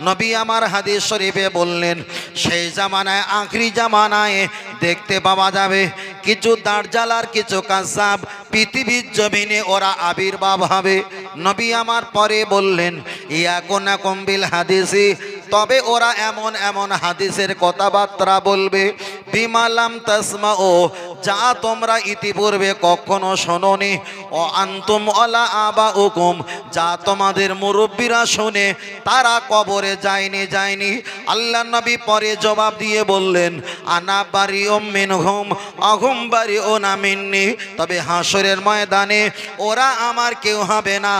নবী আমার হাদিস শরীফে বললেন সেই জামানায় আখরি জামানায় দেখতে পাওয়া যাবে কিছু দাজ্জাল আর কিছু কায্যাব পৃথিবীর জমিনে ওরা আবির্ভাব হবে। নবী আমার পরে বললেন ইয়াকুনাকুম বিল হাদিসি, তবে ওরা এমন এমন হাদিসের কথাবার্তা বলবে বিমালাম তাসমাউ, যা তোমরা ইতিপূর্বে কখনো শোনোনি, ও আনতুম আলা আবাউকুম, যা তোমাদের মুরব্বীরা শুনে তারা কবরে যায়নি। আল্লাহ নবী পরে জবাব দিয়ে বললেন আনা বারিউম মিনহুম আহুম বারিউনা মিন্নি, তবে হাসরের ময়দানে ওরা আমার কেউ হবে না,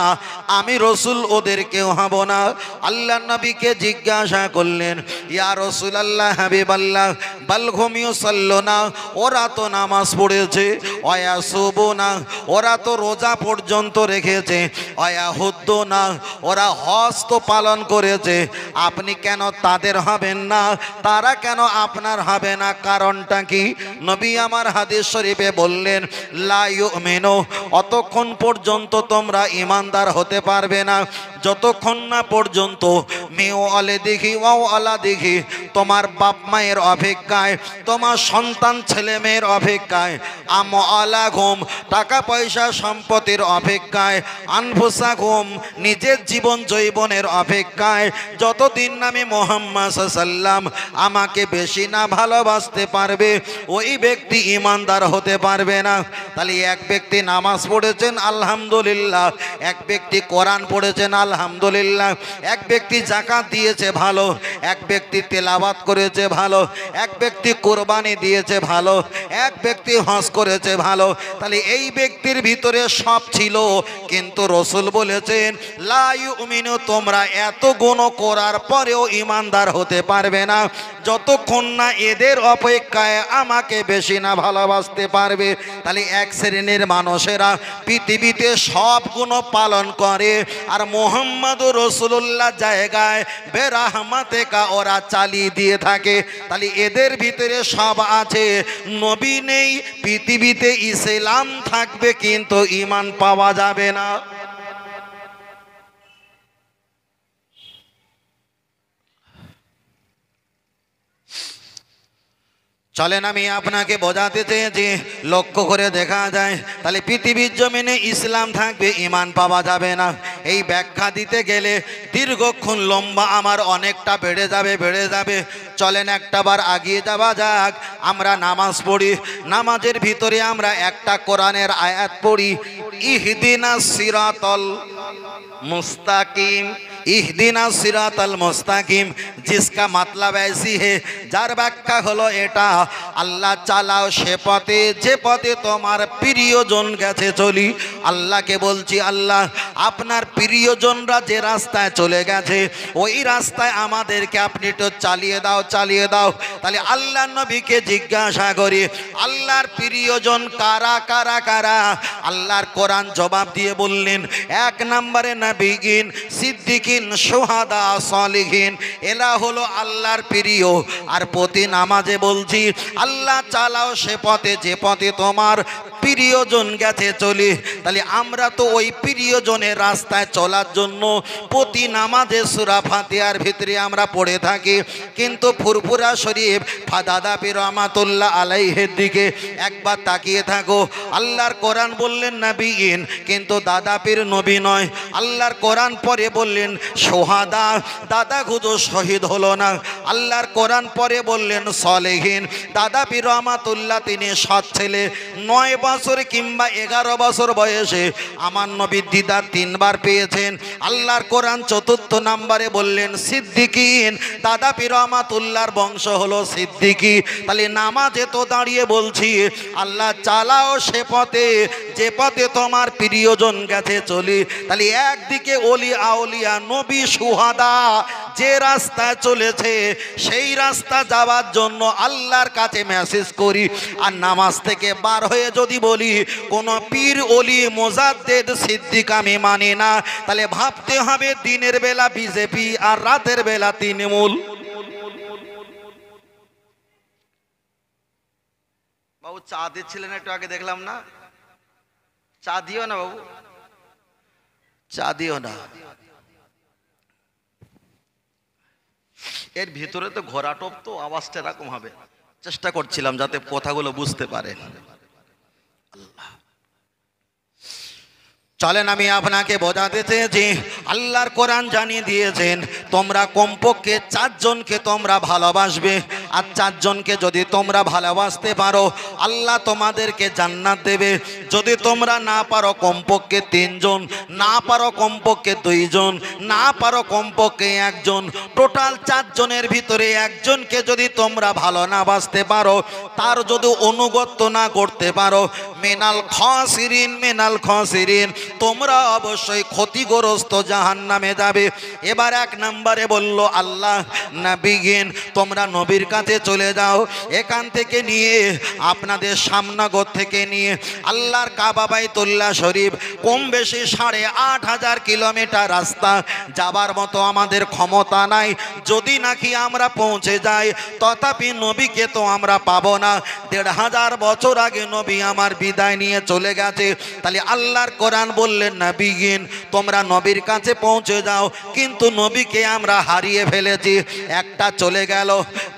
আমি রসুল ওদের কেউ হব না। আল্লাহ নবীকে জিজ্ঞাসা করলেন ইয়া রাসূলুল্লাহ হাবিবাল্লাহ বালহুম ইউসাল্লুনা, ওরা তো নামাজ পড়েছে, ওয়ায়াসুবুনা, ওরা তো রোজা পর্যন্ত রেখেছে, ওয়ায়াহুদ্দুনা, ওরা হজ তো পালন করেছে, আপনি কেন তাদের হবেন না, তারা কেন আপনার হবে না, কারণটা কি? নবী আমার হাদিস শরীফে বললেন লা ইউমিনু, অতক্ষণ পর্যন্ত তোমরা ঈমানদার হতে পারবে না যতক্ষণ না পর্যন্ত মেও আলে দেখি ওয়াও আলা দেখি, তোমার বাপ মায়ের অপেক্ষায়, তোমার সন্তান ছেলে মেয়ের অপেক্ষায়, আম আলা ঘুম, টাকা পয়সা সম্পত্তির অপেক্ষায়, আনফুসা ঘুম, নিজের জীবন জৈবনের অপেক্ষায়, যতদিন আমি মুহাম্মদ সাল্লাম আমাকে বেশি না ভালোবাসতে পারবে ওই ব্যক্তি ঈমানদার হতে পারবে না। তাহলে এক ব্যক্তি নামাজ পড়েছেন আলহামদুলিল্লাহ, এক ব্যক্তি কোরআন পড়েছেন আলহামদুলিল্লাহ, এক ব্যক্তি যাকাত দিয়েছে ভালো, এক ব্যক্তি তেলাওয়াত করেছে ভালো, এক ব্যক্তি কুরবানি দিয়েছে ভালো, এক ব্যক্তি হজ করেছে ভালো, তাহলে এই ব্যক্তির ভিতরে সব ছিল, কিন্তু রসুল বলেছেন লা ইউমিনু, তোমরা এত গুণ করার পরেও ঈমানদার হতে পারবে না যতক্ষণ না এদের অপেক্ষায় আমাকে বেশি না ভালোবাসতে পারবে। তাহলে এক শ্রেণীর মানুষেরা পৃথিবীতে সব গুণ পালন করে আর মুহাম্মদুর রাসূলুল্লাহ জায়গায় বেরাহমাতেকা ওরা চালিয়ে দিয়ে থাকে। তাহলে এদের ভিতরে সব আছে, নবী নেই, পৃথিবীতে ইসলাম থাকবে কিন্তু ঈমান পাওয়া যাবে না। চলেন আমি আপনাকে বোঝাতে চেয়েছি, লক্ষ্য করে দেখা যায় তাহলে পৃথিবীর জমিনে ইসলাম থাকবে, ঈমান পাওয়া যাবে না। এই ব্যাখ্যা দিতে গেলে দীর্ঘক্ষণ লম্বা আমার অনেকটা বেড়ে যাবে। চলেন একটাবার আগিয়ে যাওয়া যাক। আমরা নামাজ পড়ি, নামাজের ভিতরে আমরা একটা কোরআনের আয়াত পড়ি ইহদিনাস সিরাতাল মুস্তাকিম, ইহদিনা সিরাতাল মুস্তাকিম, जिसका मतलब ऐसी है, যার ব্যাখ্যা হলো এটা, আল্লাহ চালাও সে পথে যে পথে তোমার প্রিয়জন গেছে চলি। আল্লাহকে বলছি আল্লাহ আপনার প্রিয়জনরা যে রাস্তায় চলে গেছে ওই রাস্তায় আমাদেরকে আপনি একটু চালিয়ে দাও। তাহলে আল্লাহ নবীকে জিজ্ঞাসা করি আল্লাহর প্রিয়জন কারা কারা কারা? আল্লাহর কোরআন জবাব দিয়ে বললেন এক নম্বরে নবীগিন, সিদ্দিকিন, শুহাদা, সালিহিন, এরা হলো আল্লাহর প্রিয়। আর প্রতি নামাজে বলছি আল্লাহ চালাও সে পথে যে পথে তোমার প্রিয়জন গেছে চলি। তাহলে আমরা তো ওই প্রিয়জনের রাস্তায় চলার জন্য প্রতি নামাজে সূরা ফাতিহার ভিতরে আমরা পড়ে থাকি, কিন্তু ফুরফুরা শরীফ দাদা পীর রহমাতুল্লাহ আলাইহির দিকে একবার তাকিয়ে থাকো। আল্লাহর কোরআন বললেন নবীন, কিন্তু দাদা পীর নবী নয়। আল্লাহর কোরআন পরে বললেন সোহাদা, দাদা খুঁজো শহীদ হলো না। আল্লাহর কোরআন পরে বললেন সালেহিন, দাদা পীর রহমাতুল্লাহ তিনি সৎ ছেলে, 9 বছর কিংবা 11 বছর বয়সে আমার নবীর দিদার 3 বার পেয়েছেন। আল্লাহর কোরআন চতুর্থ নম্বরে বললেন সিদ্দিকিন, দাদা পীর রহমাতুল্লাহর বংশ হলো সিদ্দিকি। তাহলে নামাজে তো দাঁড়িয়ে বলছি আল্লাহ চালাও সে পথে যে পথে তোমার প্রিয়জন গেছে চলি। তাহলে একদিকে ওলি আউলিয়া নবী শুহাদা যে রাস্তায় চলেছে সেই রাস্তা যাওয়ার জন্য আল্লাহর কাছে মেসেজ করি, আর নামাজ থেকে বার হয়ে যদি বলি কোন পীর ওলি মোজাদ্দেদ সিদ্দিক আমি মানি না, তাহলে ভাবতে হবে দিনের বেলা বিজেপি আর রাতের বেলা তৃণমূল। বাবু চা দিচ্ছিলেন একটু আগে দেখলাম না, চা দিও না বাবু, চা দিও না। এর ভিতরে তো ঘোড়াটোপ, তো আওয়াজটা এরকম হবে, চেষ্টা করছিলাম যাতে কথাগুলো বুঝতে পারে। চলেন আমি আপনাকে বোঝাতে চেয়েছি, আল্লাহর কোরআন জানিয়ে দিয়েছেন তোমরা কমপক্ষে 4 জনকে তোমরা ভালোবাসবে, আর 4 জনকে যদি তোমরা ভালোবাসতে পারো আল্লাহ তোমাদেরকে জান্নাত দেবে। যদি তোমরা না পারো কমপক্ষে 3 জন, না পারো কমপক্ষে 2 জন, না পারো কমপক্ষে 1 জন, টোটাল 4 জনের ভিতরে 1 জনকে যদি তোমরা ভালো না বাসতে পারো, তার যদি অনুগত্য না করতে পারো, মিনাল খাসিরিন, মিনাল খাসিরিন, তোমরা অবশ্যই ক্ষতিগ্রস্ত, জাহান্নামে যাবে। এবার 1 নম্বরে বলল আল্লাহ, নবীগণ তোমরা নবীর কাছে চলে যাও। এখান থেকে নিয়ে আপনাদের সামনাগর থেকে নিয়ে আল্লাহর কাবা বাইতুল্লাহ শরীফ কম বেশি 8,500 কিলোমিটার রাস্তা, যাবার মতো আমাদের ক্ষমতা নাই। যদি নাকি আমরা পৌঁছে যাই, তথাপি নবীকে তো আমরা পাবো না। 1,500 বছর আগে নবী আমার বিদায় নিয়ে চলে গেছে। তাহলে আল্লাহর কোরআন বললেন, নবীগণ তোমরা নবীর কাছে পৌঁছে যাও, কিন্তু নবীকে আমরা হারিয়ে ফেলেছি। একটা চলে গেল,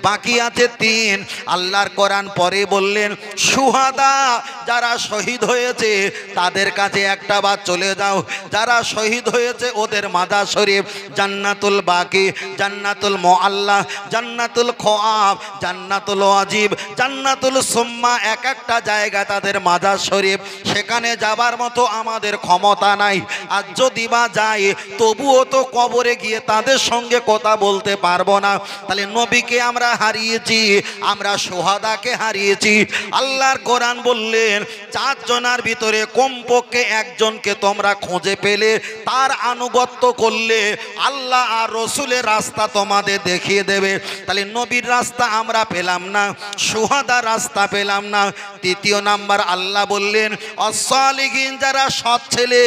বাকি আছে 3। আল্লাহর কোরআন পরে বললেন, শুহাদা যারা শহীদ হয়েছে তাদের কাছে একটা বার চলে যাও। যারা শহীদ হয়েছে ওদের মাজার শরীফ, জান্নাতুল বাকি, জান্নাতুল মুআল্লা, জান্নাতুল খোয়াব, জান্নাতুল ওয়াজিব, জান্নাতুল সুম্মা, এক একটা জায়গা তাদের মাজার শরীফ। সেখানে যাবার মতো আমাদের ক্ষমতা নাই, আর যদি বা যাই তবুও তো কবরে গিয়ে তাদের সঙ্গে কথা বলতে পারবো না। তাহলে নবীকে আমরা হারিয়েছি, আমরা শুহাদাকে হারিয়েছি। আল্লাহর কোরআন বললেন 4 জনের ভিতরে কমপক্ষে 1 জনকে তোমরা খুঁজে পেলে, তার আনুগত্য করলে আল্লাহ আর রসুলের রাস্তা তোমাদের দেখিয়ে দেবে। তাহলে নবীর রাস্তা আমরা পেলাম না, শুহাদার রাস্তা পেলাম না। 3 নাম্বার আল্লাহ বললেন, অসালিহিন যারা সৎ ছেলে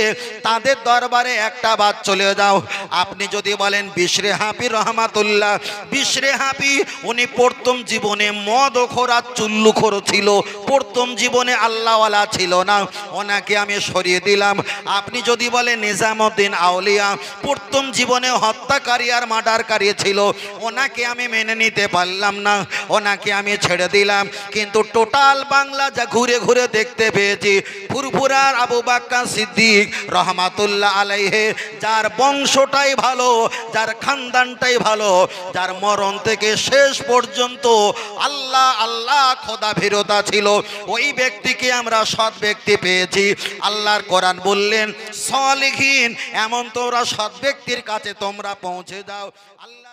তাদের দরবারে একটা বার চলে যাও। আপনি যদি বলেন বিশরে হাফি রহমাতুল্লাহ, বিশরে হাফি উনি প্রথম জীবনে মদখোর আর চুল্লুখোর ছিল, প্রথম জীবনে আল্লাহওয়ালা ছিল না, ওনাকে আমি সরিয়ে দিলাম। আপনি যদি বলেন নিজামুদ্দিন আউলিয়া প্রথম জীবনে হত্যাকারী আর মার্ডারকারী ছিল, ওনাকে আমি মেনে নিতে পারলাম না, ওনাকে আমি ছেড়ে দিলাম। কিন্তু টোটাল বাংলা যা ঘুরে ঘুরে দেখতে পেয়েছি, ফুরফুরার আবু বকর সিদ্দিক রহমাতুল্লাহ আলাইহি, যার বংশটাই ভালো, যার খানদানটাই ভালো, যার মরণ থেকে শেষ পর্যন্ত আল্লাহ আল্লাহ খোদা ফেরতা ছিল, ওই ব্যক্তিকে আমরা সৎ ব্যক্তি পেয়েছি। আল্লাহর কোরআন বললেন, সালিহিন এমন তোমরা সৎ ব্যক্তির কাছে তোমরা পৌঁছে যাও। আল্লাহ